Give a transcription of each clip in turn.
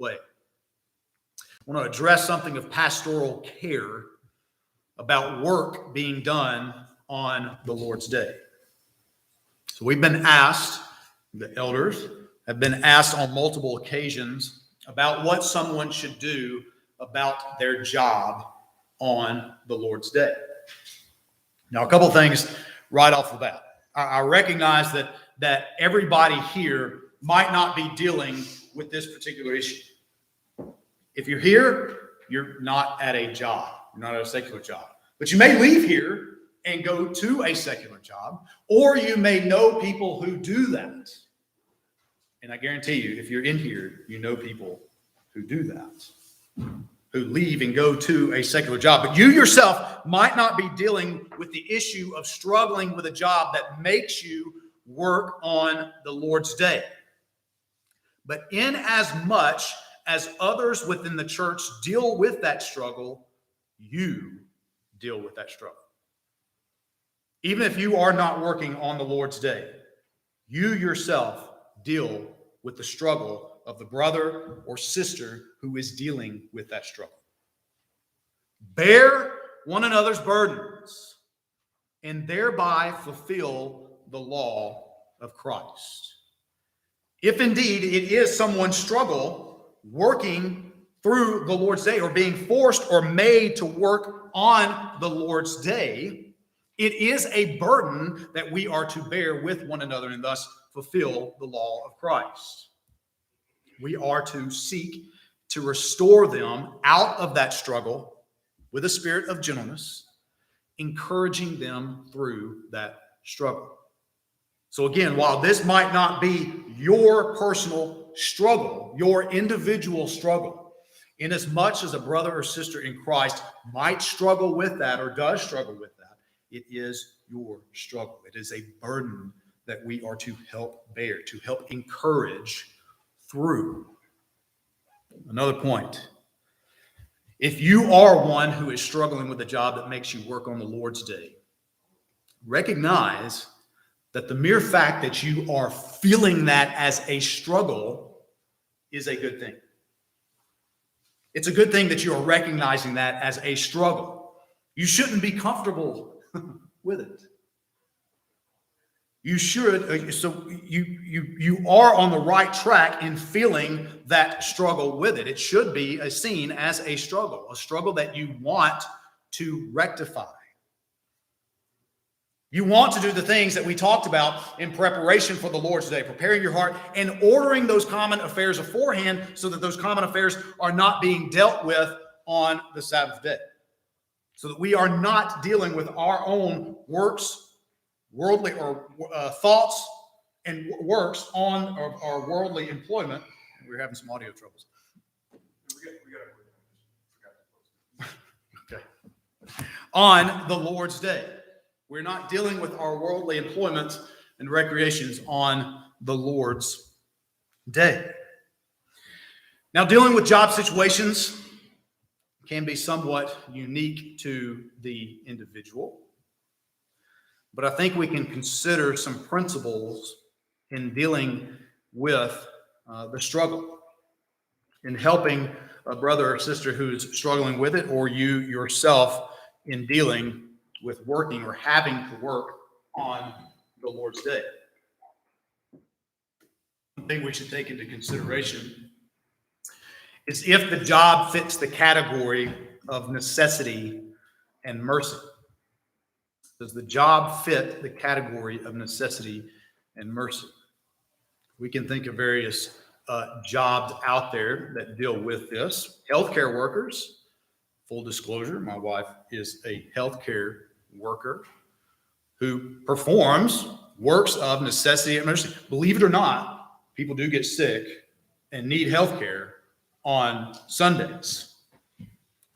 way. I want to address something of pastoral care about work being done on the Lord's Day. So we've been asked, the elders have been asked on multiple occasions about what someone should do about their job on the Lord's Day. Now, a couple things right off the bat. I recognize that everybody here might not be dealing with this particular issue. If you're here, you're not at a job. You're not at a secular job. But you may leave here and go to a secular job, or you may know people who do that. And I guarantee you, if you're in here, you know people who do that, who leave and go to a secular job. But you yourself might not be dealing with the issue of struggling with a job that makes you work on the Lord's Day. But in as much as others within the church deal with that struggle, you deal with that struggle. Even if you are not working on the Lord's Day, you yourself deal with the struggle of the brother or sister who is dealing with that struggle. Bear one another's burdens and thereby fulfill the law of Christ. If indeed it is someone's struggle working through the Lord's Day or being forced or made to work on the Lord's Day, it is a burden that we are to bear with one another and thus fulfill the law of Christ. We are to seek to restore them out of that struggle with a spirit of gentleness, encouraging them through that struggle. So again, while this might not be your personal struggle, your individual struggle, in as much as a brother or sister in Christ might struggle with that or does struggle with that, it is your struggle. It is a burden that we are to help bear, to help encourage through. Another point. If you are one who is struggling with a job that makes you work on the Lord's Day, recognize that the mere fact that you are feeling that as a struggle is a good thing. It's a good thing that you are recognizing that as a struggle. You shouldn't be comfortable with it. You should, so you are on the right track in feeling that struggle with it. It should be seen as a struggle that you want to rectify. You want to do the things that we talked about in preparation for the Lord's Day, preparing your heart and ordering those common affairs beforehand so that those common affairs are not being dealt with on the Sabbath day. So that we are not dealing with our own works, worldly or thoughts and works on our worldly employment. We're having some audio troubles. Okay. On the Lord's Day. We're not dealing with our worldly employment and recreations on the Lord's Day. Now, dealing with job situations can be somewhat unique to the individual. But I think we can consider some principles in dealing with the struggle, in helping a brother or sister who's struggling with it, or you yourself in dealing with working or having to work on the Lord's Day. One thing we should take into consideration is if the job fits the category of necessity and mercy. Does the job fit the category of necessity and mercy? We can think of various jobs out there that deal with this. Healthcare workers. Full disclosure, my wife is a healthcare worker who performs works of necessity and mercy. Believe it or not, people do get sick and need healthcare on Sundays.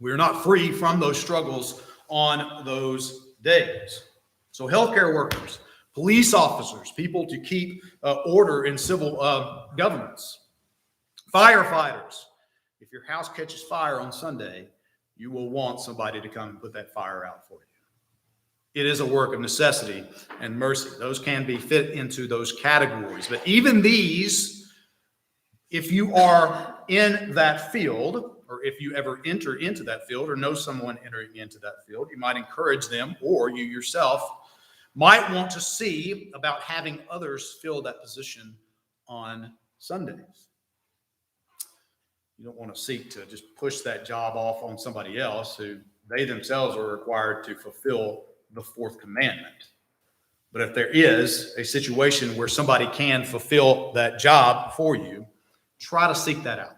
We're not free from those struggles on those days. So healthcare workers, police officers, people to keep order in civil governments, firefighters. If your house catches fire on Sunday, you will want somebody to come and put that fire out for you. It is a work of necessity and mercy. Those can be fit into those categories. But even these, if you are in that field, or if you ever enter into that field or know someone entering into that field, you might encourage them, or you yourself might want to see about having others fill that position on Sundays. You don't want to seek to just push that job off on somebody else who they themselves are required to fulfill the fourth commandment. But if there is a situation where somebody can fulfill that job for you, try to seek that out.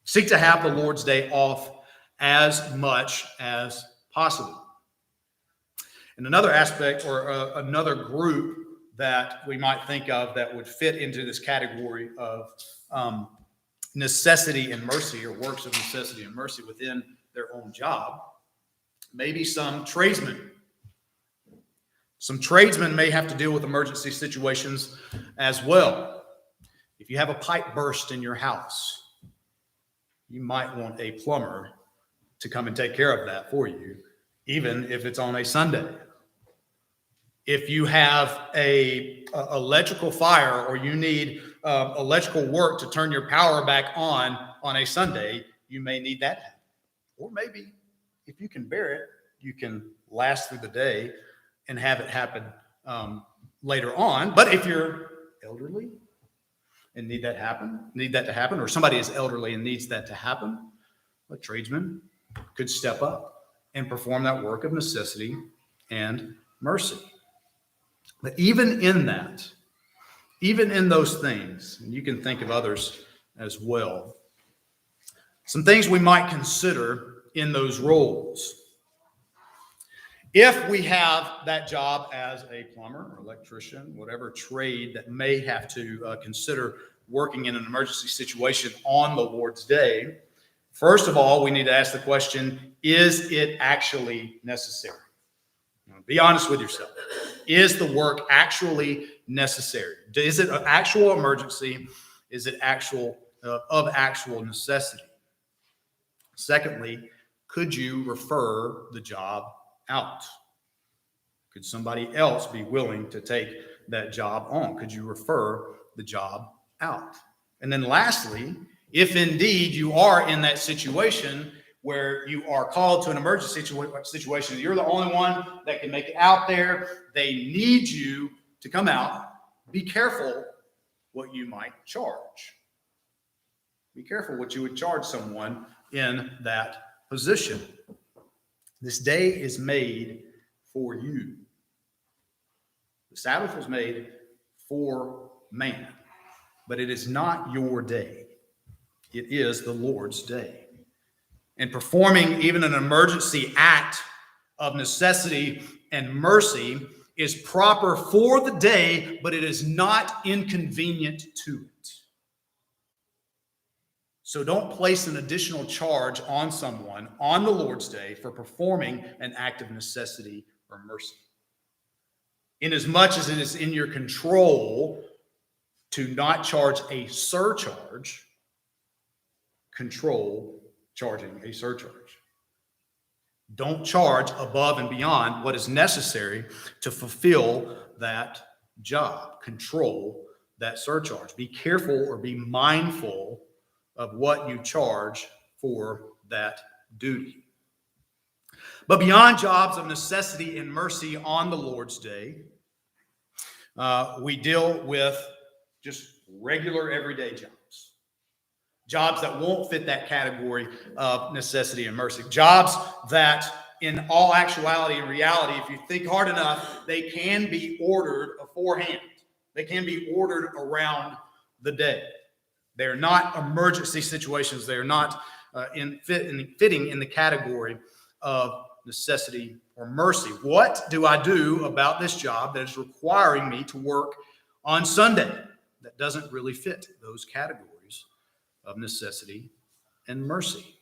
Seek to have the Lord's Day off as much as possible. And another aspect or another group that we might think of that would fit into this category of necessity and mercy, or works of necessity and mercy within their own job, maybe some tradesmen. Some tradesmen may have to deal with emergency situations as well. If you have a pipe burst in your house, you might want a plumber to come and take care of that for you, even if it's on a Sunday. If you have a electrical fire, or you need electrical work to turn your power back on a Sunday, you may need that happen. Or maybe if you can bear it, you can last through the day and have it happen later on. But if you're elderly and need that to happen, or somebody is elderly and needs that to happen, a tradesman could step up and perform that work of necessity and mercy. But even in that, even in those things, and you can think of others as well, some things we might consider in those roles. If we have that job as a plumber or electrician, whatever trade that may have to consider working in an emergency situation on the Lord's Day, first of all, we need to ask the question, is it actually necessary? Be honest with yourself. Is the work actually necessary? Is it an actual emergency? Is it of actual necessity? Secondly, could you refer the job out? Could somebody else be willing to take that job on? Could you refer the job out? And then lastly, if indeed you are in that situation where you are called to an emergency situation, you're the only one that can make it out there, they need you to come out, be careful what you might charge. Be careful what you would charge someone in that position. This day is made for you. The Sabbath was made for man, but it is not your day. It is the Lord's day. And performing even an emergency act of necessity and mercy is proper for the day, but it is not inconvenient to it. So don't place an additional charge on someone on the Lord's day for performing an act of necessity or mercy. Inasmuch as it is in your control to not charge a surcharge, control charging a surcharge. Don't charge above and beyond what is necessary to fulfill that job. Control that surcharge. Be careful or be mindful of what you charge for that duty. But beyond jobs of necessity and mercy on the Lord's day, we deal with just regular everyday jobs. Jobs that won't fit that category of necessity and mercy. Jobs that, in all actuality and reality, if you think hard enough, they can be ordered beforehand. They can be ordered around the day. They're not emergency situations. They're not fitting in the category of necessity or mercy. What do I do about this job that is requiring me to work on Sunday? That doesn't really fit those categories of necessity and mercy.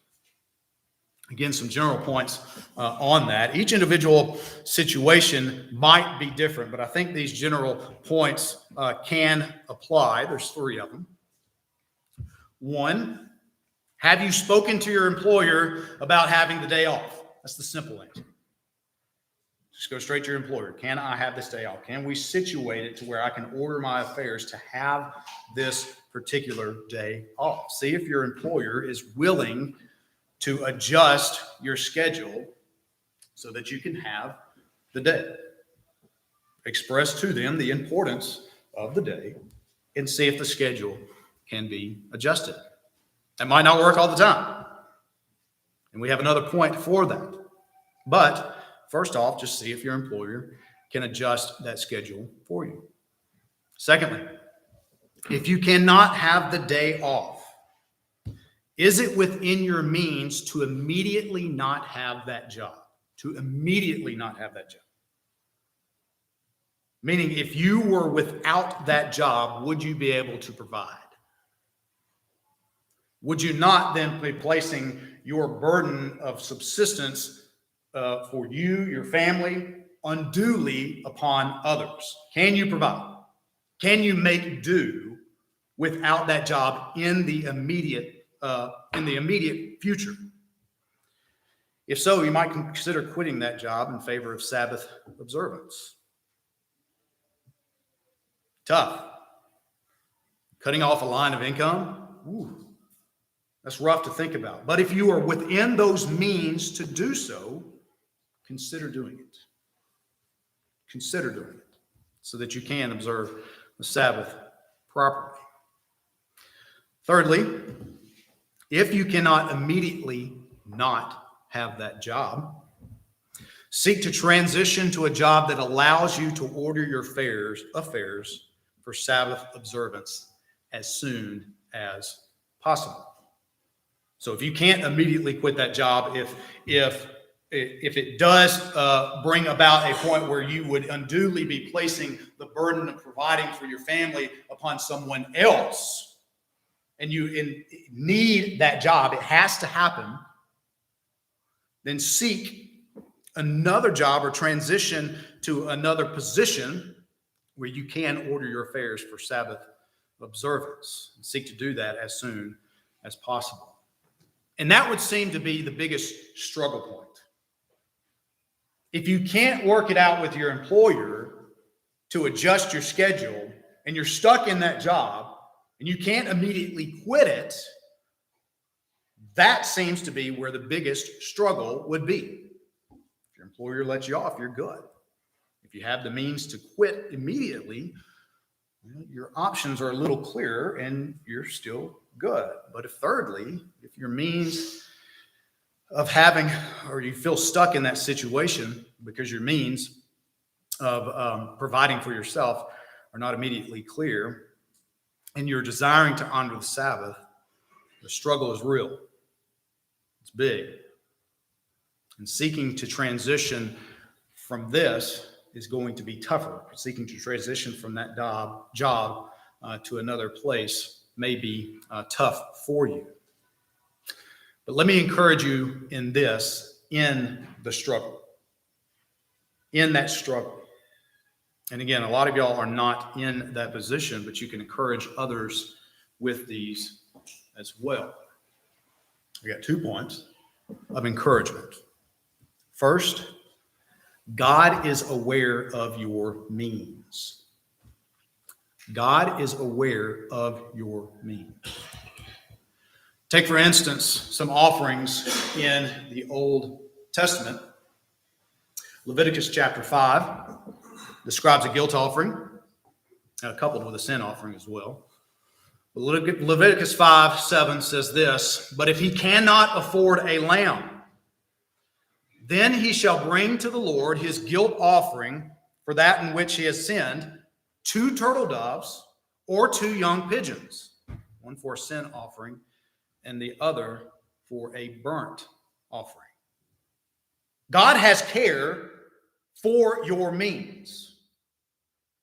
Again, some general points on that. Each individual situation might be different, but I think these general points can apply. There's 3 of them. 1, have you spoken to your employer about having the day off? That's the simple answer. Just go straight to your employer. Can I have this day off? Can we situate it to where I can order my affairs to have this particular day off. See if your employer is willing to adjust your schedule so that you can have the day. Express to them the importance of the day and see if the schedule can be adjusted. That might not work all the time. And we have another point for that. But first off, just see if your employer can adjust that schedule for you. Secondly, if you cannot have the day off, is it within your means to immediately not have that job? To immediately not have that job. Meaning, if you were without that job, would you be able to provide? Would you not then be placing your burden of subsistence for you, your family, unduly upon others? Can you provide? Can you make do without that job in the immediate future? If so, you might consider quitting that job in favor of Sabbath observance. Tough. Cutting off a line of income? Ooh, that's rough to think about. But if you are within those means to do so, consider doing it. Consider doing it so that you can observe the Sabbath properly. Thirdly, if you cannot immediately not have that job, seek to transition to a job that allows you to order your affairs for Sabbath observance as soon as possible. So if you can't immediately quit that job, if it does bring about a point where you would unduly be placing the burden of providing for your family upon someone else, and you need that job, it has to happen, then seek another job or transition to another position where you can order your affairs for Sabbath observance. And seek to do that as soon as possible. And that would seem to be the biggest struggle point. If you can't work it out with your employer to adjust your schedule and you're stuck in that job and you can't immediately quit it, that seems to be where the biggest struggle would be. If your employer lets you off, you're good. If you have the means to quit immediately, your options are a little clearer and you're still good. But if your means of having, or you feel stuck in that situation because your means of providing for yourself are not immediately clear, and you're desiring to honor the Sabbath, the struggle is real. It's big. And seeking to transition from this is going to be tougher. Seeking to transition from that job to another place may be tough for you. But let me encourage you in this, in the struggle, in that struggle. And again, a lot of y'all are not in that position, but you can encourage others with these as well. We got 2 points of encouragement. First, God is aware of your means. God is aware of your means. Take, for instance, some offerings in the Old Testament. Leviticus chapter 5 describes a guilt offering, coupled with a sin offering as well. Leviticus 5:7 says this, "But if he cannot afford a lamb, then he shall bring to the Lord his guilt offering for that in which he has sinned, 2 turtle doves or 2 young pigeons, one for a sin offering and the other for a burnt offering." God has care for your means.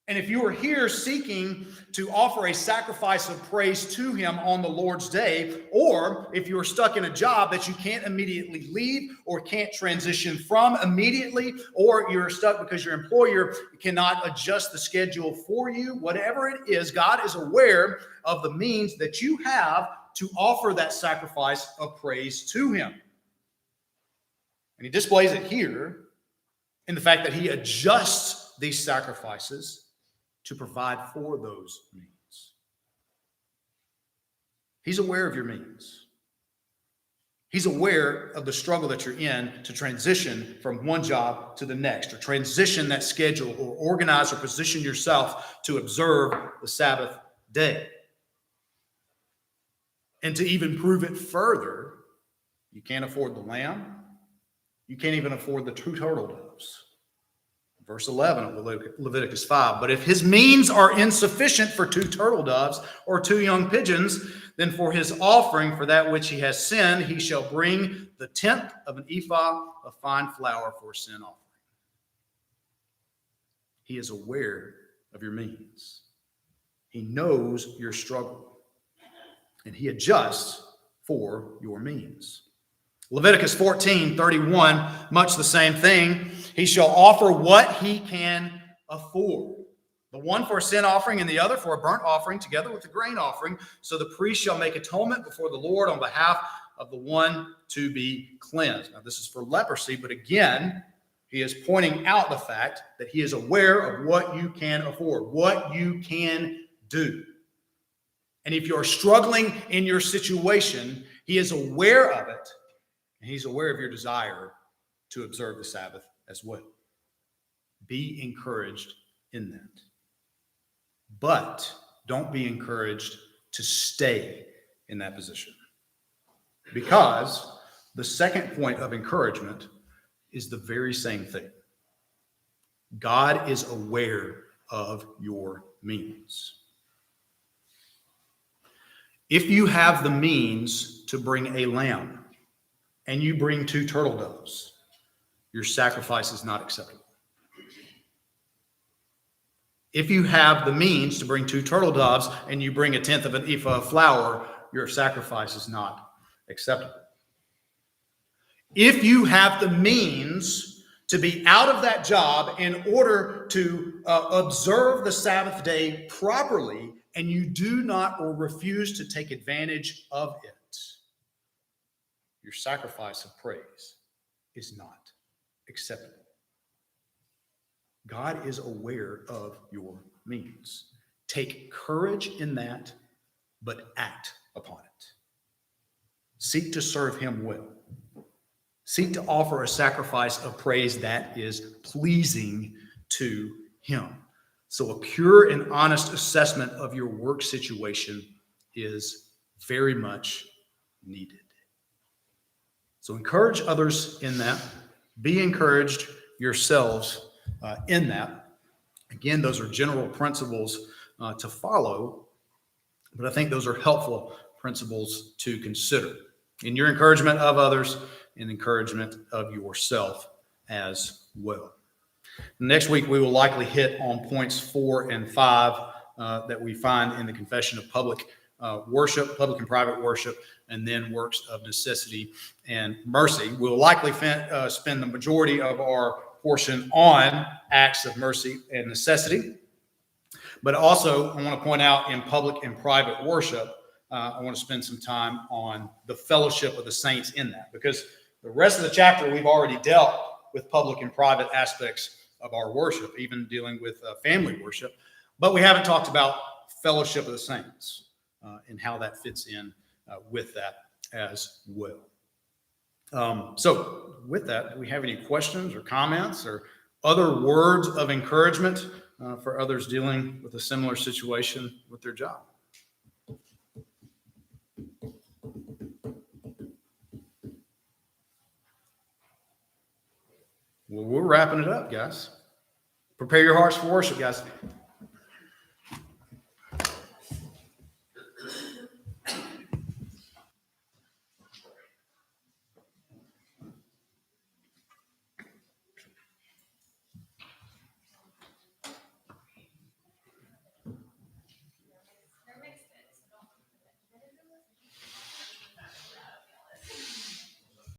And if you are here seeking to offer a sacrifice of praise to him on the Lord's day, or if you're stuck in a job that you can't immediately leave or can't transition from immediately, or you're stuck because your employer cannot adjust the schedule for you, whatever it is, God is aware of the means that you have to offer that sacrifice of praise to him. And he displays it here in the fact that he adjusts these sacrifices to provide for those needs. He's aware of your means. He's aware of the struggle that you're in to transition from one job to the next, or transition that schedule, or organize or position yourself to observe the Sabbath day. And to even prove it further, you can't afford the lamb. You can't even afford the 2 turtle doves. Verse 11 of Leviticus 5. But if his means are insufficient for 2 turtle doves or 2 young pigeons, then for his offering for that which he has sinned, he shall bring the 1/10 of an ephah of fine flour for a sin offering. He is aware of your means. He knows your struggle, and he adjusts for your means. Leviticus 14:31, much the same thing. He shall offer what he can afford. The one for a sin offering and the other for a burnt offering, together with the grain offering. So the priest shall make atonement before the Lord on behalf of the one to be cleansed. Now, this is for leprosy, but again, he is pointing out the fact that he is aware of what you can afford, what you can do. And if you're struggling in your situation, he is aware of it. And he's aware of your desire to observe the Sabbath as well. Be encouraged in that. But don't be encouraged to stay in that position. Because the second point of encouragement is the very same thing. God is aware of your means. If you have the means to bring a lamb, and you bring 2 turtle doves, your sacrifice is not acceptable. If you have the means to bring 2 turtle doves and you bring 1/10 of an ephah of flour, your sacrifice is not acceptable. If you have the means to be out of that job in order to observe the Sabbath day properly, and you do not or refuse to take advantage of it, your sacrifice of praise is not acceptable. God is aware of your means. Take courage in that, but act upon it. Seek to serve him well. Seek to offer a sacrifice of praise that is pleasing to him. So a pure and honest assessment of your work situation is very much needed. So encourage others in that. Be encouraged yourselves in that. Again, those are general principles to follow, but I think those are helpful principles to consider in your encouragement of others and encouragement of yourself as well. Next week, we will likely hit on points 4 and 5 that we find in the confession of public worship, public and private worship, and then works of necessity and mercy. We'll likely spend the majority of our portion on acts of mercy and necessity. But also, I want to point out in public and private worship, I want to spend some time on the fellowship of the saints in that, because the rest of the chapter, we've already dealt with public and private aspects of our worship, even dealing with family worship. But we haven't talked about fellowship of the saints and how that fits in with that as well. So with that, do we have any questions or comments or other words of encouragement for others dealing with a similar situation with their job? Well, we're wrapping it up, guys. Prepare your hearts for worship, guys.